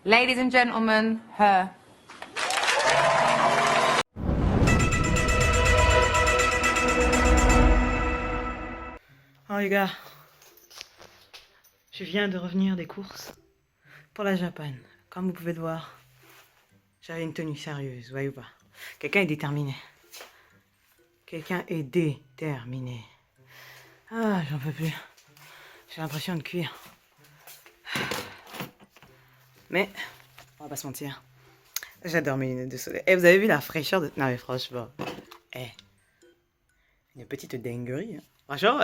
Ladies and gentlemen, her. Oh les gars, je viens de revenir des courses pour la Japan. Comme vous pouvez le voir, j'avais une tenue sérieuse, voyez ou pas. Quelqu'un est déterminé. Quelqu'un est déterminé. Ah, j'en peux plus. J'ai l'impression de cuire. Mais, on va pas se mentir, j'adore mes lunettes de soleil. Et vous avez vu la fraîcheur de... Non mais franchement, une petite dinguerie. Hein. Franchement,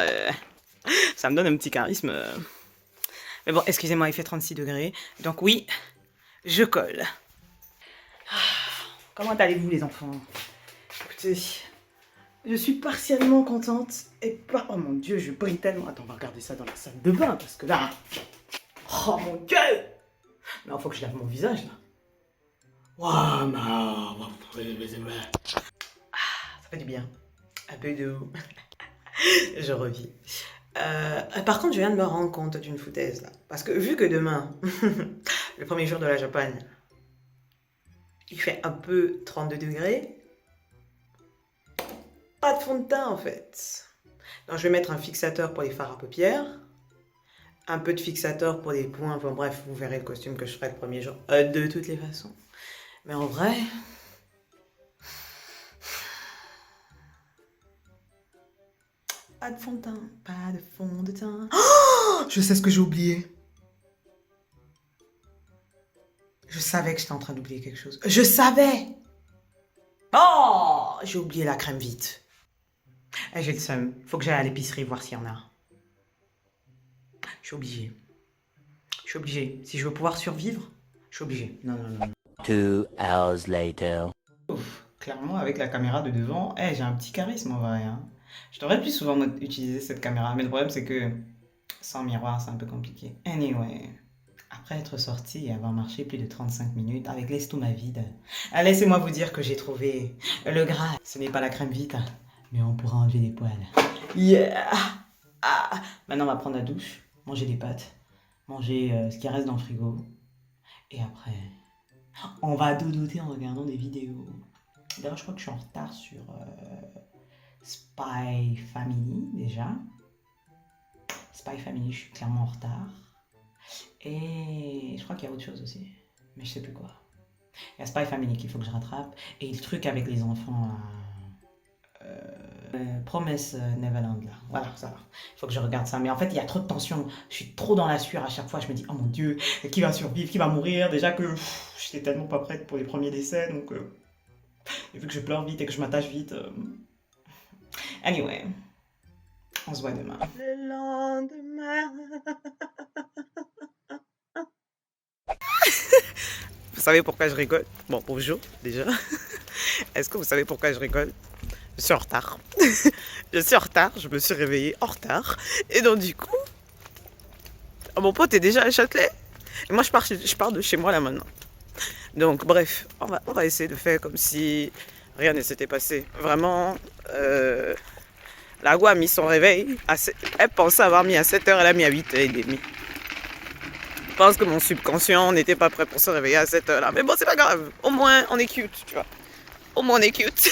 ça me donne un petit charisme. Mais bon, excusez-moi, il fait 36 degrés. Donc oui, je colle. Comment allez-vous les enfants? Écoutez, je suis partiellement contente et pas... Oh mon Dieu, je brille tellement. Attends, on va regarder ça dans la salle de bain parce que là... Oh mon Dieu! Non, faut que je lave mon visage là. Waouh, ça fait du bien. Un peu d'eau. Je revis. Par contre, je viens de me rendre compte d'une foutaise là. Parce que vu que demain, le premier jour de la Japan, il fait un peu 32 degrés, pas de fond de teint en fait. Donc je vais mettre un fixateur pour les fards à paupières, un peu de fixateur pour les poings, enfin bref, vous verrez le costume que je ferai le premier jour, de toutes les façons. Mais en vrai... Pas de fond de teint, pas de fond de teint. Oh, je sais ce que j'ai oublié. Je savais que j'étais en train d'oublier quelque chose. Je savais! Oh! J'ai oublié la crème vite. Eh, j'ai le seum. Faut que j'aille à l'épicerie voir s'il y en a. Je suis obligée. Je suis obligée. Si je veux pouvoir survivre, je suis obligée. Non, non, non. 2 hours later. Ouf, clairement, avec la caméra de devant, j'ai un petit charisme en vrai. Hein. Je devrais plus souvent utiliser cette caméra. Mais le problème, c'est que sans miroir, c'est un peu compliqué. Anyway. Après être sorti et avoir marché plus de 35 minutes avec l'estomac vide, laissez-moi vous dire que j'ai trouvé le gras. Ce n'est pas la crème vite, mais on pourra enlever les poils. Yeah! Ah. Maintenant, on va prendre la douche, manger des pâtes, manger ce qui reste dans le frigo. Et après, on va dodoter en regardant des vidéos. D'ailleurs, je crois que je suis en retard sur Spy Family déjà. Spy Family, je suis clairement en retard. Et je crois qu'il y a autre chose aussi, mais je sais plus quoi. Il y a Spy Family qu'il faut que je rattrape, et le truc avec les enfants, Promise Neverland, là. Voilà, ça va. Il faut que je regarde ça, mais en fait, il y a trop de tension. Je suis trop dans la sueur à chaque fois. Je me dis, oh mon Dieu, qui va survivre, qui va mourir? Déjà que j'étais tellement pas prête pour les premiers décès, donc... et vu que je pleure vite et que je m'attache vite... Anyway, on se voit demain. Le lendemain... Vous savez pourquoi je rigole? Bon, bonjour, déjà. Est-ce que vous savez pourquoi je rigole? Je suis en retard. Je suis en retard, je me suis réveillée en retard. Et donc, du coup, mon pote est déjà à Châtelet. Et moi, je pars de chez moi, là, maintenant. Donc, bref, on va essayer de faire comme si rien ne s'était passé. Vraiment, la Gua a mis son réveil. Elle pensait avoir mis à 7h, elle a mis à 8h30. Je pense que mon subconscient n'était pas prêt pour se réveiller à 7h là. Mais bon, c'est pas grave. Au moins, on est cute, tu vois. Au moins, on est cute.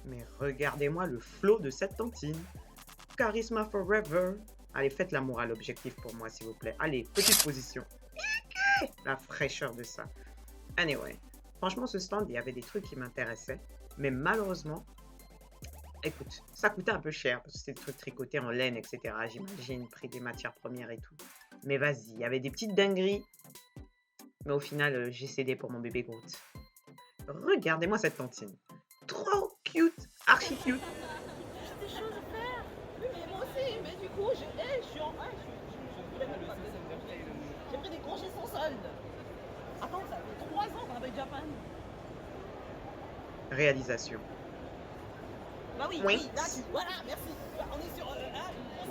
Mais regardez-moi le flow de cette tantine. Charisma forever. Allez, faites l'amour à l'objectif pour moi, s'il vous plaît. Allez, petite position. La fraîcheur de ça. Anyway, franchement, ce stand, il y avait des trucs qui m'intéressaient. Mais malheureusement, écoute, ça coûtait un peu cher parce que c'était des trucs tricotés en laine, etc. J'imagine, prix des matières premières et tout. Mais vas-y, il y avait des petites dingueries. Mais au final, j'ai cédé pour mon bébé Groot. Regardez-moi cette tantine. Trop cute, archi cute. J'ai des choses à faire. Oui, mais moi aussi. Mais du coup, je suis en. J'ai pris des congés sans solde. Attends, ça fait 3 ans qu'on avait Japan. Réalisation. Bah oui, Oui. oui, là, voilà, merci. On est sur...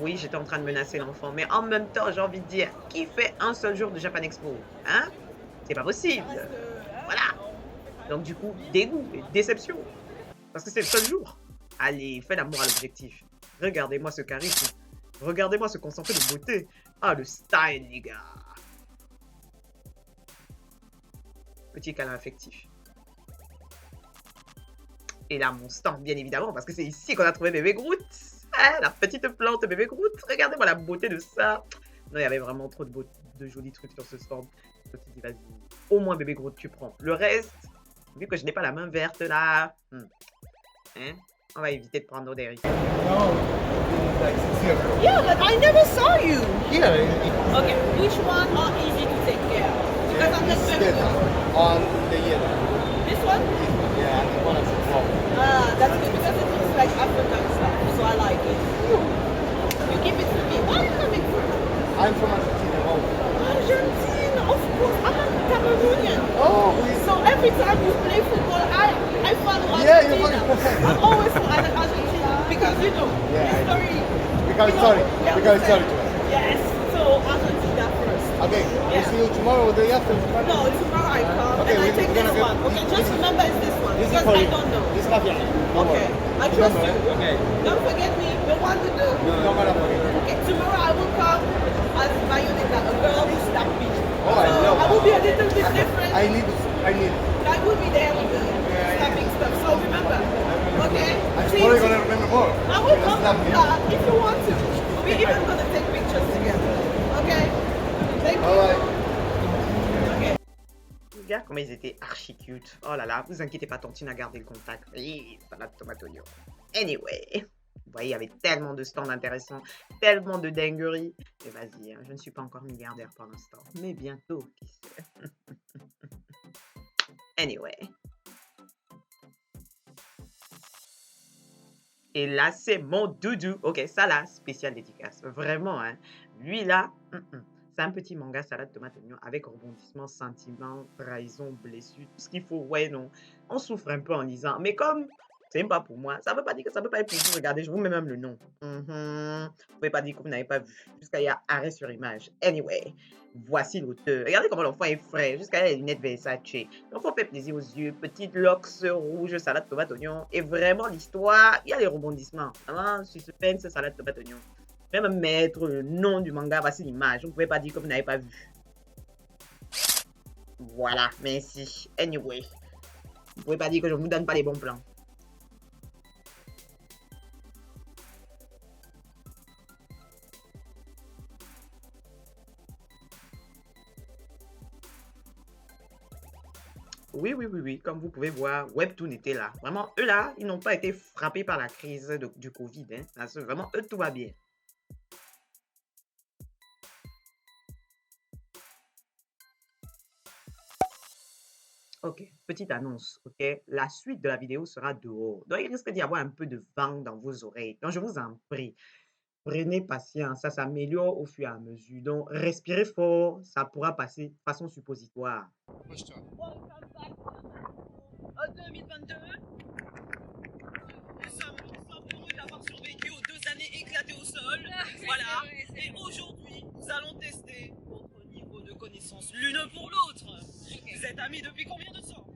Oui, j'étais en train de menacer l'enfant, mais en même temps, j'ai envie de dire, qui fait un seul jour de Japan Expo? Hein? C'est pas possible. Voilà. Donc du coup, dégoût et déception. Parce que c'est le seul jour. Allez, fais l'amour à l'objectif. Regardez-moi ce charisme. Regardez-moi ce concentré de beauté. Ah, le style, les gars. Petit câlin affectif. Et là, mon stand, bien évidemment, parce que c'est ici qu'on a trouvé bébé Groot. Ah, la petite plante bébé Groot. Regardez-moi la beauté de ça. Non, il y avait vraiment trop de jolis trucs sur ce stand. Je me suis dit, vas-y, au moins bébé Groot, tu prends. Le reste, vu que je n'ai pas la main verte là, hein, on va éviter de prendre des risques. No, like 6 years ago. Yeah, but I never saw you. Here, Okay, which one are easy to take care? Because I'm not it's very better good. on the yellow. This one? Yeah, and the one is wrong. That's good because it looks like African stuff, so I like it. You give it to me. Where are you coming from? I'm from Argentina. Oh, Argentina, of course. I'm a Cameroonian. oh we, So every time you play football, I follow Yeah, you Argentina. follow- I'm always for Argentina because you know Yeah, I know. history. because you know, sorry, yeah, because okay. sorry to us. Yes, so Argentina first. Okay, Yeah. we'll see you tomorrow or the day after. No, tomorrow I come Okay, and I we're take gonna this get- one. Okay, this just is- remember it's this one This is because for I you. don't know. This is Rafael. Don't Okay, worry. I trust Remember, you. Okay. Don't forget me. The one to do. No, no matter what. Okay, tomorrow I will come as Bayonetta, a girl who slapped me. Oh, I So love I will be a that. little bit different. I need it. I need it. I will be there with the slapping stuff. So remember, okay? I'm See probably you. gonna remember more. I will come Slap me. if you want to. We even gonna take pictures together. Okay? Thank you. Bye-bye. Okay. Regarde comment ils étaient archi cute. Oh là là, vous inquiétez pas, Tantine a gardé le contact. Oui, salade tomate oignon. Anyway, vous voyez, il y avait tellement de stands intéressants, tellement de dingueries. Et vas-y, hein, je ne suis pas encore milliardaire pour l'instant, mais bientôt, qui sait. Anyway. Et là, c'est mon doudou. Ok, ça là, spécial dédicace. Vraiment, hein. Lui là, c'est un petit manga salade tomate oignon avec rebondissement, sentiment, trahison, blessure, tout ce qu'il faut. Ouais, non. On souffre un peu en lisant. Mais comme c'est même pas pour moi, ça veut pas dire que ça peut pas être pour vous. Regardez, je vous mets même le nom. Vous pouvez pas dire que vous n'avez pas vu. Jusqu'à il y a arrêt sur image. Anyway, voici l'auteur. Regardez comment l'enfant est frais. Jusqu'à les lunettes Versace. L'enfant fait plaisir aux yeux. Petite locks rouge, salade tomate oignon. Et vraiment, l'histoire, il y a les rebondissements. Vraiment, suspense, salade tomate oignon. Je vais me mettre le nom du manga, voici l'image. Vous ne pouvez pas dire que vous n'avez pas vu. Voilà, merci. Anyway, vous ne pouvez pas dire que je ne vous donne pas les bons plans. Oui, oui, oui, oui. Comme vous pouvez voir, Webtoon était là. Vraiment, eux là, ils n'ont pas été frappés par la crise du Covid. Hein. Parce que vraiment, eux, tout va bien. Ok, petite annonce, ok? La suite de la vidéo sera dehors. Donc, il risque d'y avoir un peu de vent dans vos oreilles. Donc, je vous en prie, prenez patience. Ça s'améliore au fur et à mesure. Donc, respirez fort. Ça pourra passer de façon suppositoire. Welcome back en 2022. Nous sommes heureux d'avoir survécu aux 2 années éclatées au sol. Voilà. Et aujourd'hui, nous allons tester votre niveau de connaissance l'une pour l'autre. Vous êtes amis depuis combien de temps?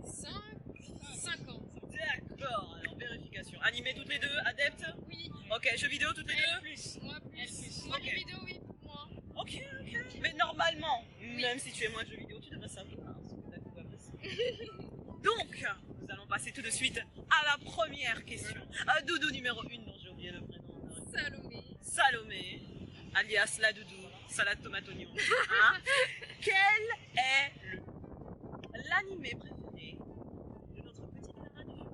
5 ans. D'accord. Alors, vérification. Animés toutes les deux, adeptes? Oui. Ok, jeux vidéo toutes les deux? Plus. Moi plus. Ok. Moi les vidéos, oui, pour moi. Ok, ok. Mais normalement, même si tu es moins jeux vidéo, tu devrais savoir ce que t'as tout apprécié. Donc, nous allons passer tout de suite à la première question. Doudou numéro 1, dont j'ai oublié le prénom. Salomé. Salomé, alias la Doudou, salade tomate oignon. Hein? Quel est l'animé préféré de notre petite Lara du jour?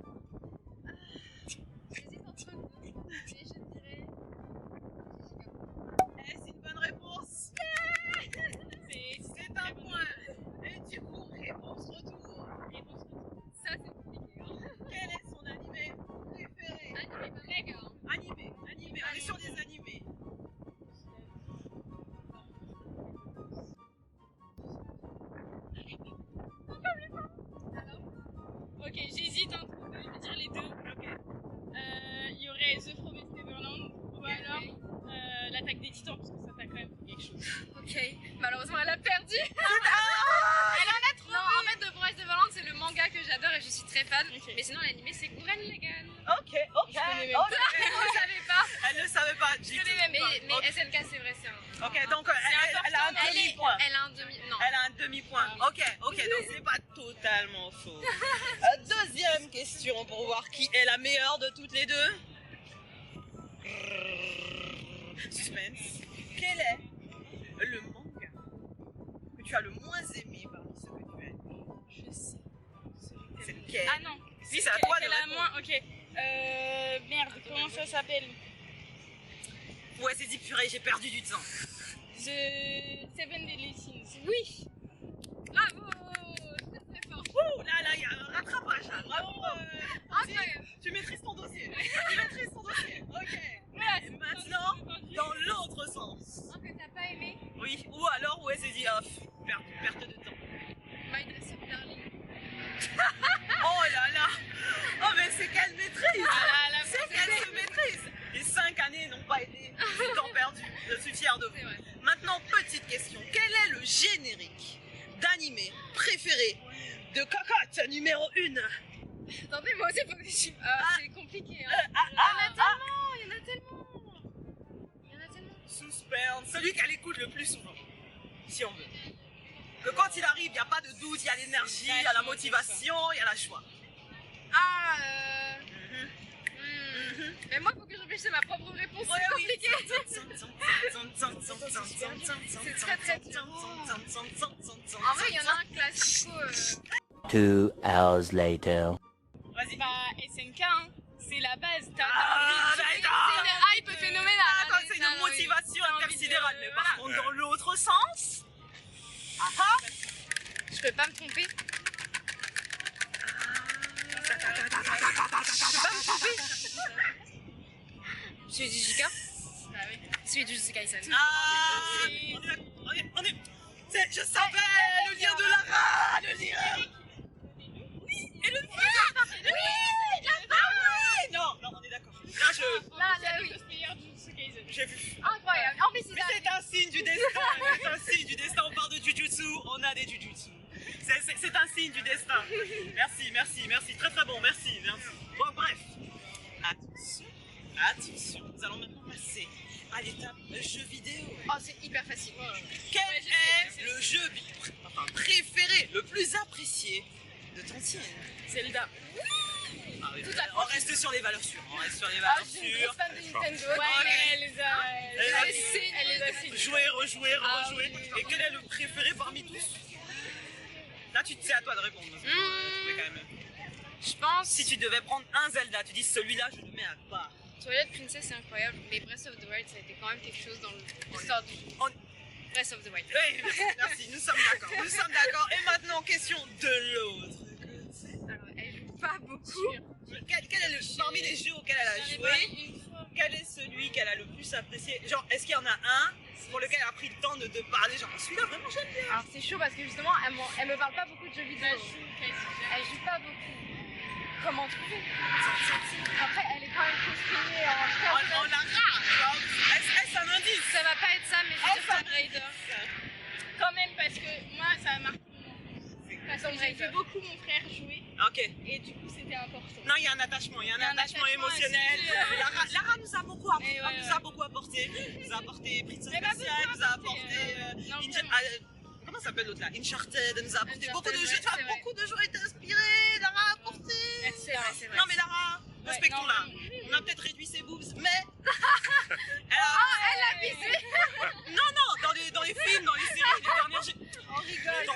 J'hésite entre deux, mais je dirais. Est-ce une bonne réponse? C'est un point. Et du coup, réponse retour. Ça, c'est compliqué. Hein. Quel est son animé préféré? Animé très gars. Animé, on est sur des animés. sinon, l'animé, c'est Gurren Lagann. Ok. Je connais même pas. Vous savez pas. Elle ne savait pas du Je tout. connais même pas. Mais Ok. SNK, c'est vrai, c'est un. Ok, donc elle a un demi-point. Elle a un demi. Non. Elle a un demi-point. Ok, donc c'est pas totalement faux. Deuxième question pour voir qui est la meilleure de toutes les deux. Suspense. Quel est le manga que tu as le moins aimé parmi ceux que tu as aimés? Je sais. C'est lequel? Ah non. Si, c'est à toi de Elle a répondre. moins. Ok. Merde, comment ça s'appelle? Ouais, c'est dit purée, j'ai perdu du temps. The Seven Deadly Sins. Oui. Bravo. Très très fort. Ouh là là, il y a un rattrapage là. Bravo. Incroyable. Tu maîtrises ton dossier. Tu maîtrises ton dossier. Ok. Voilà, Et maintenant, dans l'autre sens. un que t'as pas aimé. Oui, ou alors, ouais, c'est dit, perte de temps. My Dress Up Darling. Oh là là. Oh, mais c'est qu'elle maîtrise. Ah là là, C'est qu'elle se maîtrise. Les 5 années n'ont pas été du temps perdu. Je suis fière de vous. C'est vrai. Maintenant, petite question. Quel est le générique d'animé préféré de Cocotte numéro 1? Attendez, moi aussi, faut que je. C'est compliqué. Hein. Il y en a tellement. Suspense. Celui qu'elle écoute le plus souvent, si on veut. Que quand il arrive, il n'y a pas de doute, il y a l'énergie, il y a la motivation, il y a la joie. Ah, Mais moi, faut que je réfléchisse à ma propre réponse. Ouais, C'est oui. compliqué. C'est très, très dur. En En vrai, il y en a un classico. 2 hours later. Vas-y. Bah, SNK, hein. C'est la base. Ah, C'est d'accord. une hype phénoménale. Attends, c'est une motivation intersidérale. Mais par contre, dans l'autre sens. Ah ah. Je peux pas me tromper. Celui du JK. Bah oui. Celui du Jujutsu Kaisen. Ah, on est. Je savais le lien de Lara, le lien. Oui, et le film. Oui, non, on est d'accord. Là, oui. j'ai vu. Incroyable. En plus, Mais c'est un signe du destin. C'est un signe du destin. On parle de Jujutsu, on a des Jujutsu. C'est un signe du destin. Merci. Très très bon, merci. Bon, bref. Attention. Nous allons maintenant passer à l'étape jeu vidéo. Oh, c'est hyper facile. Quel est le jeu préféré, le plus apprécié de Tantine? Zelda. Ah oui, Tout à on reste sur les valeurs sûres. Je suis une grosse fan de Nintendo. Ouais, mais elle les a. Jouer, rejouer. Ah oui. Et quel est le préféré parmi tous? Là, c'est à toi de répondre. Parce que, quand même. Je pense. Si tu devais prendre un Zelda, tu dis celui-là, je le mets à part. Twilight Princess, c'est incroyable. Mais Breath of the Wild, ça a été quand même quelque chose dans l'histoire du jeu. Breath of the Wild. Oui, merci, nous sommes d'accord. Et maintenant, question de l'autre côté. Alors, elle joue pas beaucoup. Quel est parmi les jeux auxquels elle a joué, quel est celui qu'elle a le plus apprécié? Genre, est-ce qu'il y en a un pour lequel elle a pris le temps de parler? Genre, celui-là, vraiment, j'aime bien. Alors, c'est chaud parce que justement, elle me parle pas beaucoup de jeux vidéo. Elle joue pas beaucoup. Comment trouver? Après, elle est quand même cosplayée en On la rate. Est-ce un indice? Ça va pas être ça, mais je vais dire Tomb Raider. Quand même, parce que moi, ça a marqué mon enfance. Parce que j'ai vu beaucoup mon frère jouer. Ok. Et du coup, c'était important. Non, il y a un attachement, émotionnel. Lara nous a beaucoup apporté. Nous a apporté Prince of Persia, nous a apporté comment s'appelle l'autre là? Uncharted, nous a apporté beaucoup de jeux. Beaucoup de jeux ont été inspirés. Lara a apporté. C'est vrai. Non mais Lara, respectons-la. On a peut-être réduit ses boobs, mais Elle a visé. non, dans les films, dans les séries, les dernières. On rigole.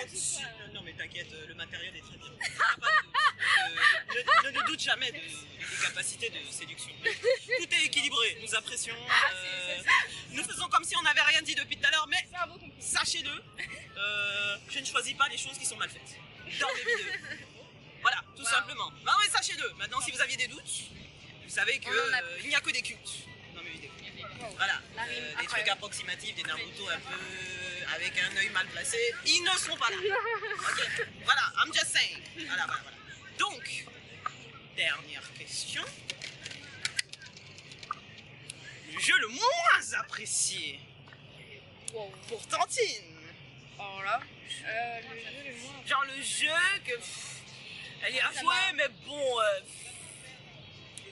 Non mais t'inquiète, le matériel est très bien. Ne doute jamais des capacités de séduction. Tout est équilibré, nous apprécions. Nous faisons comme si on n'avait rien dit depuis tout à l'heure, mais sachez-le, je ne choisis pas les choses qui sont mal faites dans mes vidéos. Voilà, tout simplement. Bah ouais, sachez-le. Maintenant, si vous aviez des doutes, vous savez qu'il n'y a que des cultes dans mes vidéos. Voilà, des trucs approximatifs, des Naruto un peu avec un œil mal placé, ils ne sont pas là. Ok, voilà, I'm just saying. Voilà. Donc, dernière question. Le jeu le moins apprécié pour Tantine. Alors là, le jeu le moins. Genre le jeu que Elle est à Ça jouer, m'a- mais bon.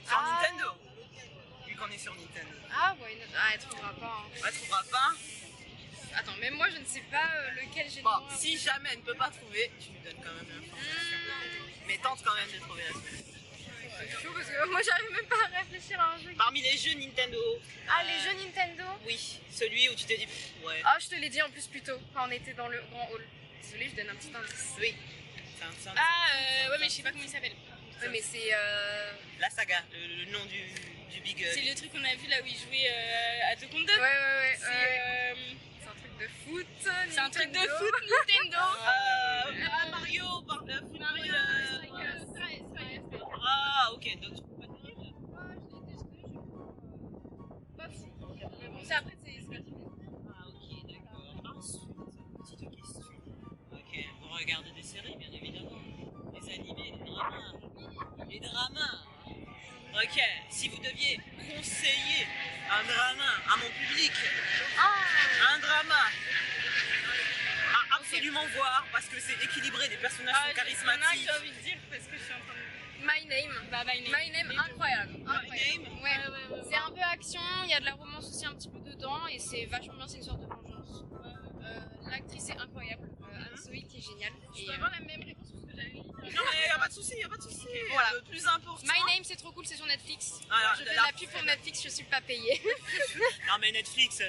Sur Ah. Nintendo. Vu qu'on est sur Nintendo. Ah, ouais, ah, elle trouvera pas. Hein. Elle trouvera pas. Attends, même moi, je ne sais pas lequel j'ai le Bon, moins. si jamais elle ne peut pas trouver, tu lui donnes quand même l'information. Mais tente quand même de trouver la solution. C'est chaud parce que moi, j'arrive même pas à réfléchir à un jeu. Parmi les jeux Nintendo. Ah, les jeux Nintendo? Oui, celui où tu te dis, ouais. Ah, je te l'ai dit en plus plus tôt, quand on était dans le grand hall. Désolée, je donne un petit indice. Oui. C'est un- Ouais, mais je sais pas comment il s'appelle. Ouais, mais c'est. La saga, le nom du big. C'est le truc qu'on a vu là où il jouait à 2 contre 2. Ouais. C'est C'est un truc de foot. c'est un truc de Nintendo. foot Nintendo. Mario, par le foot. Mario, Ah, ok, donc tu peux pas te dire. Pas fou. Mais bon, c'est après, c'est pas tout. Ah, ok, d'accord. Ensuite, petite question. Ok, vous regardez des séries, bien évidemment. Les animés, les dramas. Les dramas. Ok, si vous deviez conseiller un drama à mon public, un drama à absolument voir parce que c'est équilibré, les personnages sont charismatiques. J'ai envie de dire parce que je suis en train de. My Name. Bah, My Name. My Name, incroyable. My Name. Ouais. C'est un peu action, il y a de la romance aussi un petit peu dedans et c'est vachement bien, c'est une sorte de vengeance. L'actrice est incroyable, Anne-Sophie qui est géniale. Je Et, peux avoir la même réponse que ce que j'avais dit. Non mais y'a pas de souci, y'a pas de souci. Voilà. Le plus important. My Name, c'est trop cool, c'est sur Netflix. Alors, Je fais de la- la pub pour Netflix, je suis pas payée. Non mais Netflix,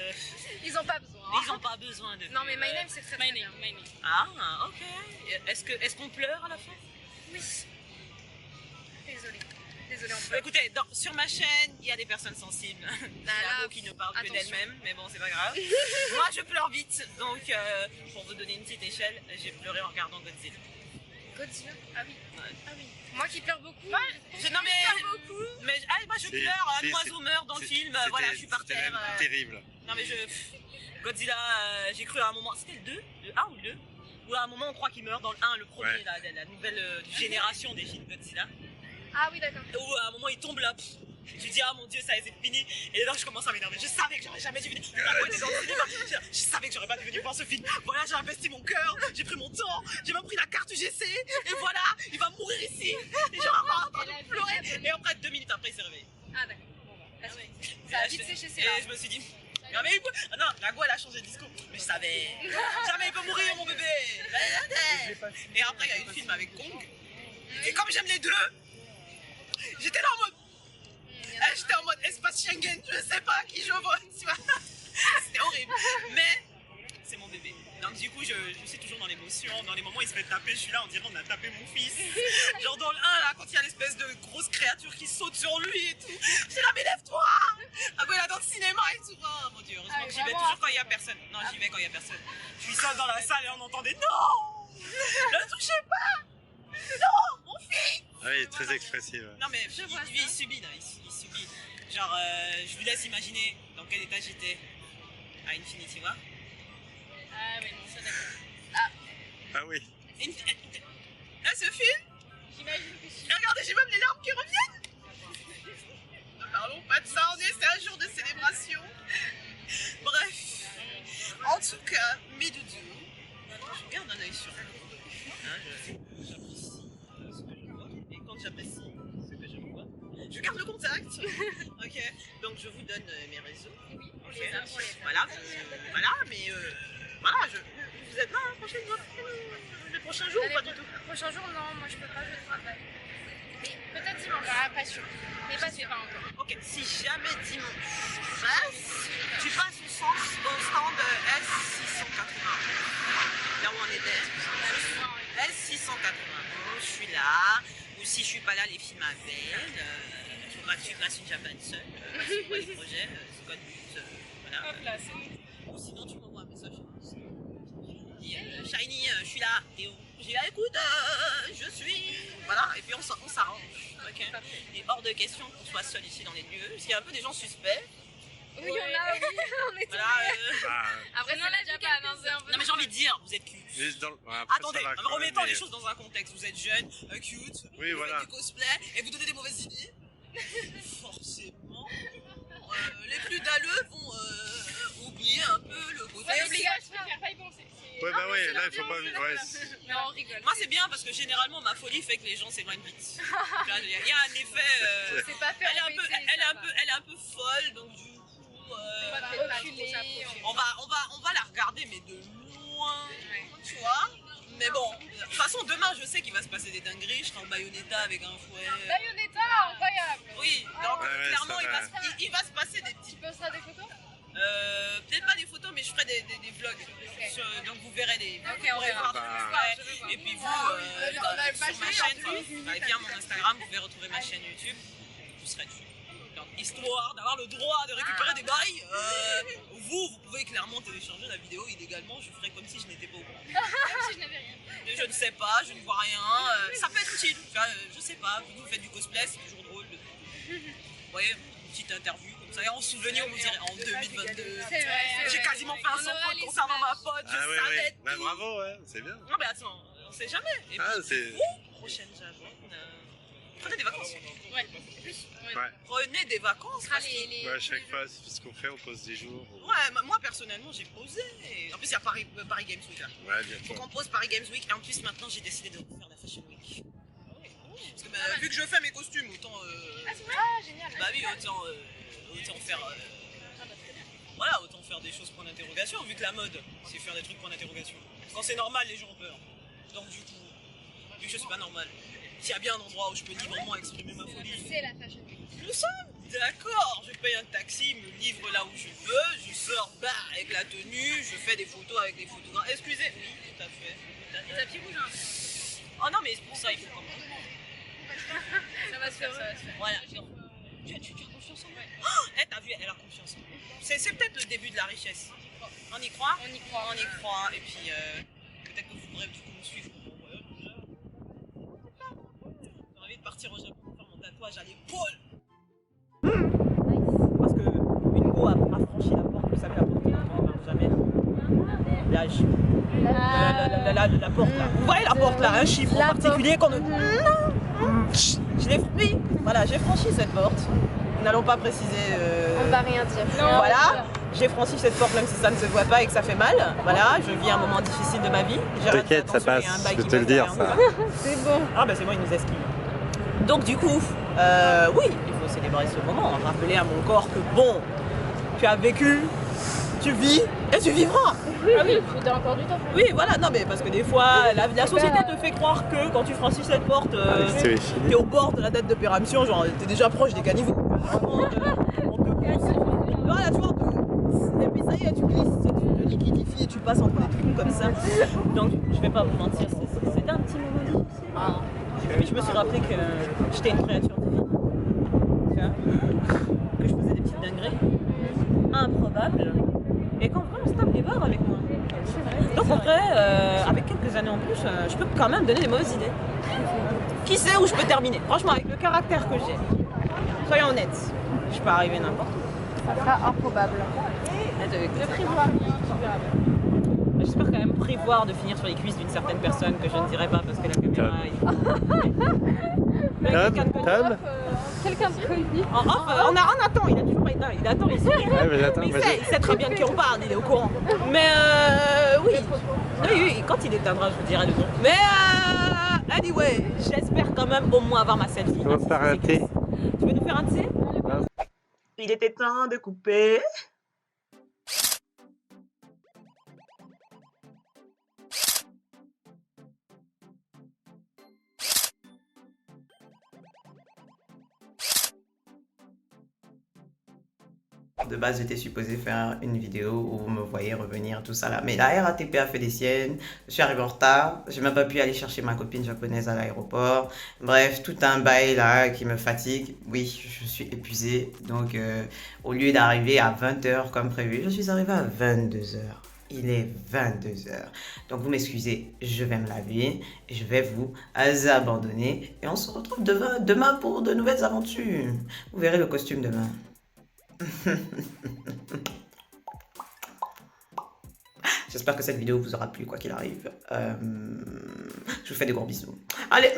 Ils ont pas besoin. ils ont pas besoin de. Non mais My Name, c'est très My bien. Name, My Name. Ah, ok. Est-ce qu'on pleure à la fin? Oui. Désolée, on Bah, écoutez, sur ma chaîne, il y a des personnes sensibles. Là, Là, qui ne parlent que attention. d'elles-mêmes, mais bon, c'est pas grave. Moi, je pleure vite, donc pour vous donner une petite échelle, j'ai pleuré en regardant Godzilla. Godzilla. Ah oui. Ouais. Ah oui. Moi qui pleure beaucoup. Non mais moi je pleure, un oiseau meurt dans le film, voilà, je suis par terre. Terrible. Non mais Godzilla, j'ai cru à un moment, c'était le 2, le 1 ou le 2, où à un moment on croit qu'il meurt dans le 1, le premier, Ouais. la nouvelle génération des films Godzilla. Ah oui, d'accord. Où à un moment il tombe là, je dis ah mon dieu ça y est, c'est fini, et là je commence à m'énerver, je savais que j'aurais jamais dû venir, je savais que j'aurais pas dû venir voir ce film, voilà j'ai investi mon cœur, j'ai pris mon temps, j'ai même pris la carte UGC, et voilà, il va mourir ici, et j'aurais en train de pleurer, et après 2 minutes après il s'est réveillé. Ah d'accord. Bon, bah, la suite. Et Ça a là, vite je- séché ses Et larmes. je me suis dit, non, la go elle a changé de discours, mais je savais, jamais il peut mourir mon bébé. Et après il y a eu le film avec Kong, et comme j'aime les deux, j'étais là en mode, j'étais en mode espace Schengen, je sais pas qui je vote, tu vois. C'était horrible, mais c'est mon bébé. Donc du coup je suis toujours dans l'émotion, dans les moments où il se fait taper, je suis là, on dirait on a tapé mon fils. Genre dans le 1 là, quand il y a l'espèce de grosse créature qui saute sur lui et tout, j'étais là mais lève-toi. Après là dans le cinéma et tout, oh mon dieu, heureusement que j'y vais toujours quand il y a personne. Non j'y vais quand il y a personne. Je suis seule dans la salle et on entendait non, ne touchez pas, non mon fils. Ah oui, très expressive. Non mais il subit là, il subit. Genre je vous laisse imaginer dans quel état j'étais à Infinity War. Ah ouais, non, ça d'accord. Ah oui. Là ce film, J'imagine que si. regardez j'ai même les larmes qui reviennent. Ne parlons pas de ça, c'est un jour de célébration. Bref, en tout cas, mes doudous, je garde un œil sur vous. Hein, j'apprécie ce que je vois, et quand j'apprécie ce que je vois, je garde le contact. Ok, donc je vous donne mes réseaux. Oui, on Ok. les a, on les a. Voilà, voilà, mais voilà, vous êtes là les prochains jours ou pas du tout? Prochain jour, non, moi je peux pas, je travaille. Mais peut-être dimanche. Ah, pas sûr. Mais pas sûr. Pas encore. Ok, si jamais dimanche tu passes au stand S680, là où on était, S680, je suis là, ou si je suis pas là, les filles m'appellent, faudra que tu fasses une Japan seule, c'est quoi le projet, c'est quoi le but, voilà. Hop là, c'est bon. Ou sinon tu m'envoies un message. Shiny, je suis là, t'es où? J'ai dit, ah, écoute, je suis. Voilà, et puis on s'arrange. Ok. Et hors de question qu'on soit seul ici dans les lieux, parce qu'il y a un peu des gens suspects. Oui, on a, oui, on est Voilà. Ah, Après, Non, c'est là, la j'ai Japan, quelques c'est un peu. Non, mais j'ai envie de dire, vous êtes cute. juste dans le... ouais, après, Attendez, ça va quand remettons même, les mais- choses dans un contexte. Vous êtes jeune, cute, Oui, vous voilà. faites du cosplay et vous donnez des mauvaises idées. Forcément, les plus dalleux vont oublier un peu le côté. Ouais, obligatoire, je préfère pas y penser. Ouais, bah oui, oui, là, il faut pas... Ouais, Mais on rigole. Moi, c'est bien parce que généralement, ma folie fait que les gens s'éloignent vite. Il y a un effet. C'est pas faire Elle est un peu, embêter, elle est ça un va. peu, elle est un peu folle, donc du coup, On va peut-être pas reculer, s'approcher. on va la regarder, mais de loin, tu vois. Mais bon, de toute façon, demain, je sais qu'il va se passer des dingueries. Je serai en Bayonetta avec un fouet. Bayonetta, incroyable. Oui, donc Ouais, clairement, ça va. il va se passer des petits. Tu posteras des photos? Peut-être pas des photos, mais je ferai des vlogs. Donc vous verrez des. Ok, vous on pourrez verra. voir ce que je fais. Et puis vous, sur ma chaîne, vous allez bien mon Instagram, vous pouvez retrouver ma chaîne YouTube. Je serai dessus. Donc, histoire d'avoir le droit de récupérer des bails, vous pouvez clairement télécharger la vidéo illégalement. Je ferai comme si je n'étais pas au courant. Comme si je n'avais rien. Je ne sais pas, je ne vois rien. Ça peut être utile. Tu vois, je sais pas, vous faites du cosplay, c'est toujours drôle. Vous voyez, une petite interview comme ça. Et en souvenir, on dirait en 2022. C'est vrai. J'ai quasiment fait un On sans aura faute les concernant ma images. pote. Je Ah ouais, savais ouais. Bah, tout. bravo, ouais, c'est bien. Non mais attends, on sait jamais. Et Ah, puis, c'est... vous, prochaine Javon, prenez des vacances. Ouais. Ouais. Prenez des vacances. Parce que... Ouais, à chaque fois, c'est ce qu'on fait, on pose des jours. Ouais, moi personnellement, j'ai posé. En plus, il y a Paris Games Week là. Ouais, Faut bientôt. qu'on pose Paris Games Week. Et en plus, maintenant, j'ai décidé de faire la Fashion Week. Parce que vu que je fais mes costumes, autant. Ah, génial. Bah oui, autant faire. Voilà, autant faire des choses point d'interrogation, vu que la mode, c'est faire des trucs point d'interrogation. Quand c'est normal, les gens ont peur. Donc du coup, vu que je suis pas normal, s'il y a bien un endroit où je peux librement exprimer ma folie, C'est la fashion week. nous sommes d'accord. Je paye un taxi, il me livre là où je veux, je sors avec la tenue, je fais des photos avec des photographes. Excusez, oui, tout à fait. Et ta petite rouge, hein. Oh non, mais pour ça, il faut comment. Ça va se faire, ça va se faire. Voilà. Tu as confiance en moi. Oh, t'as vu, elle a confiance en moi. C'est peut-être le début de la richesse. On y croit? On y croit. On y croit. Et puis, peut-être que vous pourrez du coup me suivre pour mon voyage déjà. J'ai envie de partir au Japon pour faire mon tatouage à l'épaule. Parce que une go a franchi la porte, vous savez, la porte qui ne marche jamais. L'âge. La porte là. Vous voyez la porte là, un chiffre en particulier qu'on ne. Voilà, j'ai franchi cette porte. Nous n'allons pas préciser. On va rien dire. Voilà, j'ai franchi cette porte même si ça ne se voit pas et que ça fait mal. Voilà, je vis un moment difficile de ma vie. J'ai raté T'inquiète, ça attention, il y a un passe, bail je qui vais te le passe dire, derrière ça. nous, là. C'est bon. Ah bah c'est moi, il nous esquive. Donc du coup, oui, il faut célébrer ce moment, rappeler à mon corps que bon, tu as vécu, tu vis et tu vivras. Ah oui, il faut encore du temps. Oui, voilà, non mais parce que des fois, la société te fait croire que quand tu franchis cette porte, C'est fini. t'es au bord de la date de péremption, genre t'es déjà proche des caniveaux. Vraiment, on te pousse. Voilà, tu vois, et puis ça y est, tu glisses, tu te liquidifies et tu passes entre des trucs comme ça. Donc je vais pas vous mentir, c'était un petit moment difficile. Puis je me suis rappelé que j'étais une créature divine. Tu vois, que je faisais des petites dingueries improbables. Et qu'en vrai, on se tape des barres avec moi. Donc en vrai, avec quelques années en plus, je peux quand même donner des mauvaises idées. Qui sait où je peux terminer? Franchement, avec le caractère que j'ai, soyons honnêtes, je peux arriver n'importe où. Ça sera improbable. Je prévois. J'espère quand même prévoir de finir sur les cuisses d'une certaine personne que je ne dirai pas parce que la caméra Tom Quelqu'un de connu. on attend, il a toujours pas été là, il attend ici. Ouais, mais attends, Mais il vas-y. sait très bien de qui on parle, il est au courant. Mais oui, quand il éteindra, je vous dirai le nom. Mais anyway, j'espère quand même au moins avoir ma selfie. On va faire un thé. Tu veux nous faire un thé? Il était temps de couper. De base, j'étais supposée faire une vidéo où vous me voyez revenir, tout ça là. Mais la RATP a fait des siennes. Je suis arrivée en retard. J'ai même pas pu aller chercher ma copine japonaise à l'aéroport. Bref, tout un bail là qui me fatigue. Oui, je suis épuisée. Donc, au lieu d'arriver à 20h comme prévu, je suis arrivée à 22h. Il est 22h. Donc, vous m'excusez, je vais me laver. Je vais vous abandonner. Et on se retrouve demain pour de nouvelles aventures. Vous verrez le costume demain. J'espère que cette vidéo vous aura plu quoi qu'il arrive. Je vous fais des gros bisous. Allez.